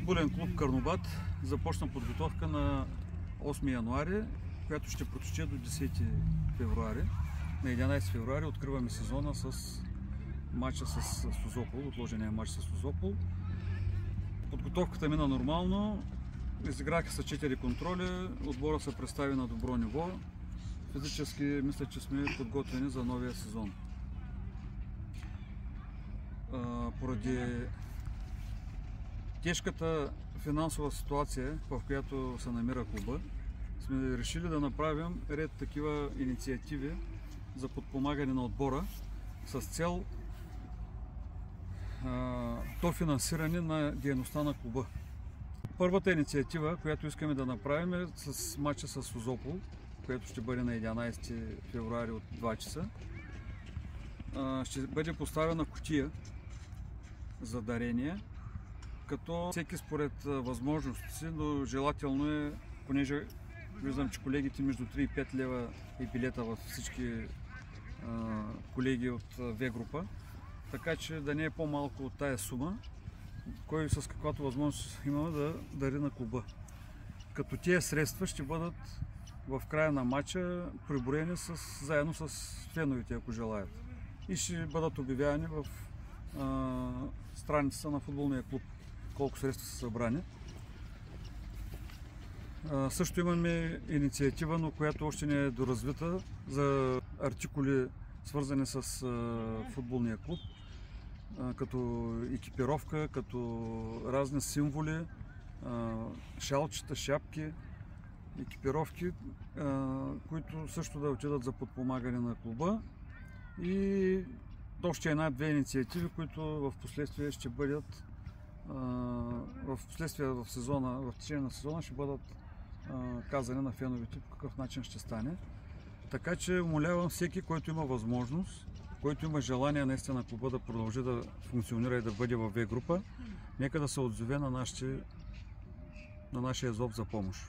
Футболен клуб Карнобат започна подготовка на 8 януари, която ще протече до 10 февруари. На 11 февруари откриваме сезона с матча с Созопол, отложения матч с Созопол. Подготовката мина нормално, изиграха се 4 контроли, отбора се представи на добро ниво. Физически мисля, че сме подготвени за новия сезон. Поради тежката финансова ситуация, в която се намира клуба, сме решили да направим ред такива инициативи за подпомагане на отбора с цел дофинансиране на дейността на клуба. Първата инициатива, която искаме да направим, е с матча с Созопол, което ще бъде на 11 февруари от 2 часа. Ще бъде поставена кутия за дарения, като всеки според възможностите си, но желателно е, понеже виждам, че колегите между 3 и 5 лева е билета във всички колеги от В група, така че да не е по-малко от тая сума, кой с каквато възможност имаме да дари на клуба. Като тези средства ще бъдат в края на матча приброени заедно с феновете, ако желаят. И ще бъдат обявявани в страницата на футболния клуб колко средства са събрани. Също имаме инициатива, но която още не е доразвита, за артикули, свързани с футболния клуб, като екипировка, като разни символи, шалчета, шапки, екипировки, които също да отидат за подпомагане на клуба. И още една-две инициативи, които в последствие ще бъдат в сезона, в течение на сезона ще бъдат казани на феновете по какъв начин ще стане. Така че умолявам всеки, който има възможност, който има желание наистина клуба да продължи да функционира и да бъде във В група, нека да се отзове на нашия зов за помощ.